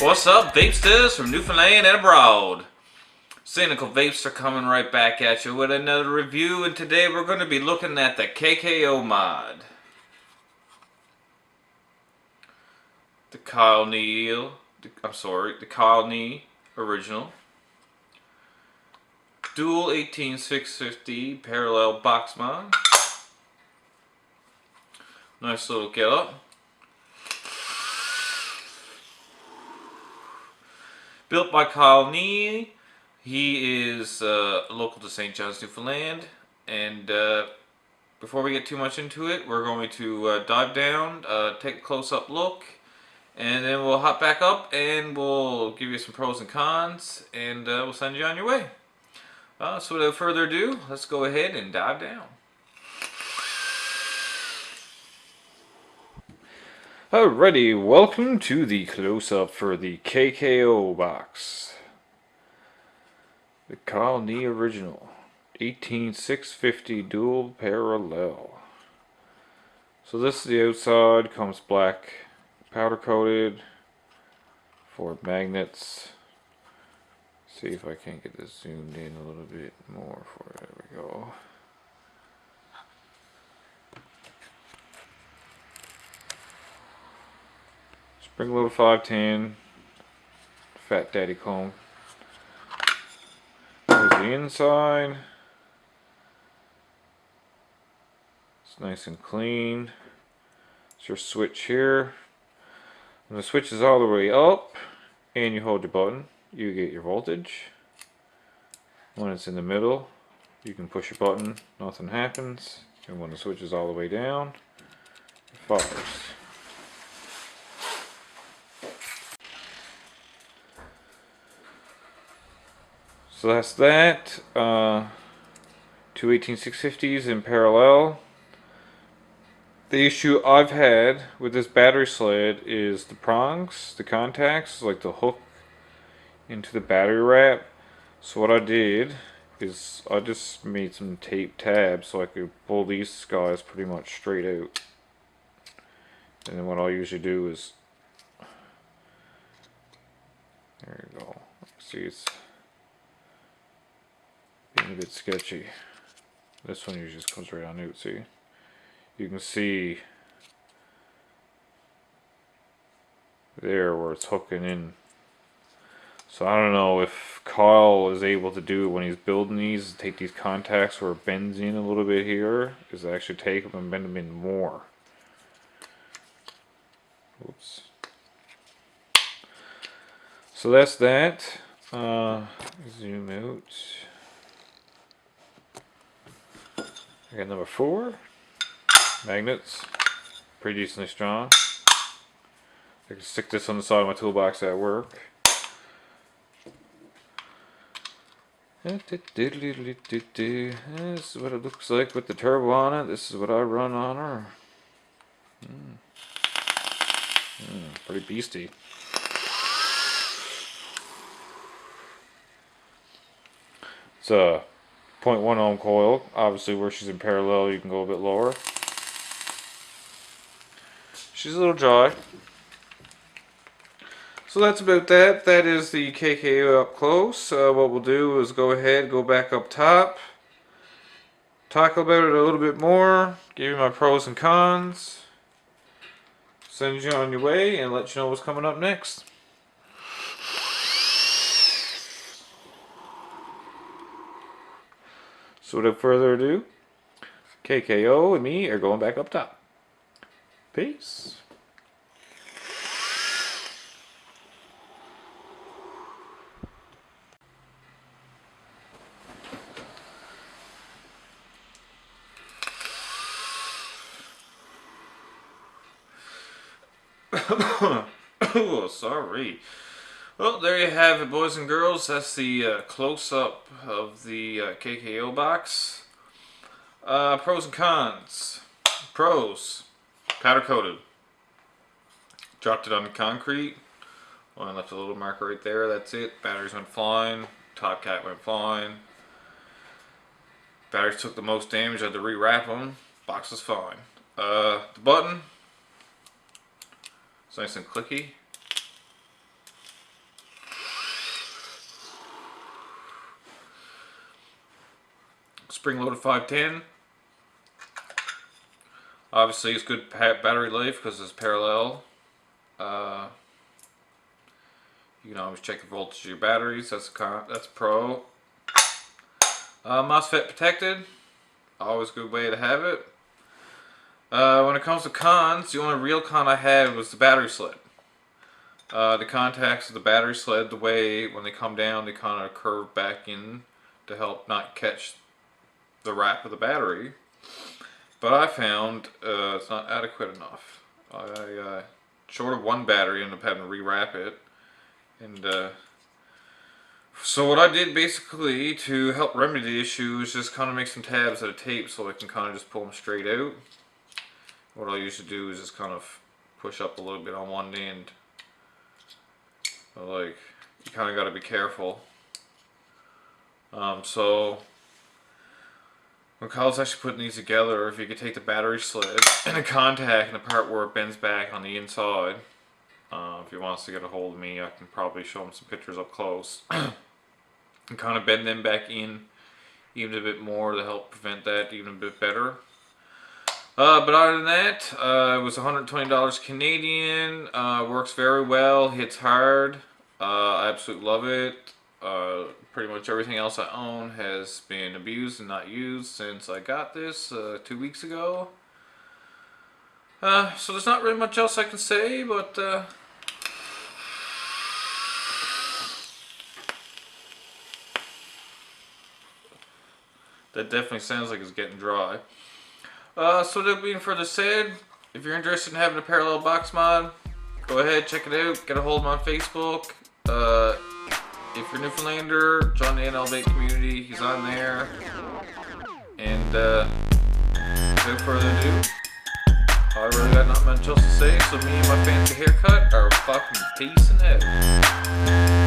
What's up, vapesters from Newfoundland and abroad? Cynical Vapes are coming right back at you with another review, and today we're going to be looking at the KKO mod. The Kyle Nee original. Dual 18650 parallel box mod. Nice little get up. Built by Kyle Nee. He is local to St. John's, Newfoundland. And before we get too much into it, we're going to dive down, take a close-up look, and then we'll hop back up and we'll give you some pros and cons, and we'll send you on your way. So without further ado, let's go ahead and dive down. Alrighty, welcome to the close-up for the KKO box. The Kyle Nee original, 18650 dual parallel. So this is the outside, comes black, powder coated, 4 magnets. See if I can't get this zoomed in a little bit more for it. There we go. Spring load 510, Fat Daddy cone. There's the inside. It's nice and clean. It's your switch here. When the switch is all the way up and you hold your button, you get your voltage. When it's in the middle, you can push your button, nothing happens. And when the switch is all the way down, it fires. So that's that. 2 18650s in parallel. The issue I've had with this battery sled is the prongs, the contacts, like the hook into the battery wrap. So what I did is I just made some tape tabs so I could pull these guys pretty much straight out. And then what I'll usually do is, there you go. See, it's being a bit sketchy. This one usually just comes right on out, see? You can see there where it's hooking in. So I don't know if Kyle is able to do it when he's building these, take these contacts where it bends in a little bit here, is to actually take them and bend them in more. Oops. So that's that. Zoom out. I got number 4. Magnets. Pretty decently strong. I can stick this on the side of my toolbox at work. This is what it looks like with the turbo on it. This is what I run on her. Pretty beastie. It's a 0.1 ohm coil. Obviously where she's in parallel you can go a bit lower. She's a little dry. So that's about that. That is the KKO up close. What we'll do is go ahead, go back up top, talk about it a little bit more, give you my pros and cons, send you on your way, and let you know what's coming up next. So without further ado, KKO and me are going back up top. Peace. Oh, sorry. Well, there you have it, boys and girls. That's the close-up of the KKO box. Pros and cons. Pros. Powder coated. Dropped it on the concrete. Well, I left a little mark right there. That's it. Batteries went fine. Top cap went fine. Batteries took the most damage. I had to rewrap them. Box was fine. The button. It's nice and clicky. spring-loaded 510. Obviously, it's good battery life because it's parallel. You can always check the voltage of your batteries. That's pro. MOSFET protected. Always a good way to have it. When it comes to cons, the only real con I had was the battery sled. The contacts of the battery sled, the way when they come down, they kind of curve back in to help not catch the wrap of the battery. But I found it's not adequate enough. I short of one battery, ended up having to rewrap it. And so what I did basically to help remedy the issue is just kind of make some tabs out of tape so I can kind of just pull them straight out. What I usually do is just kind of push up a little bit on one end. But like, you kind of got to be careful. So when Kyle's actually putting these together, if you could take the battery sled and a contact and the part where it bends back on the inside, if he wants to get a hold of me, I can probably show him some pictures up close and kind of bend them back in even a bit more to help prevent that even a bit better. But other than that, it was $120 Canadian. Works very well, hits hard. I absolutely love it. Pretty much everything else I own has been abused and not used since I got this 2 weeks ago. So there's not really much else I can say, but that definitely sounds like it's getting dry. So that being further said, if you're interested in having a parallel box mod, go ahead, check it out, get a hold of him on Facebook. If you're a Newfoundlander, join the NL8 community, he's on there. And without further ado, I really got not much else to say, so me and my fancy haircut are fucking peace and out.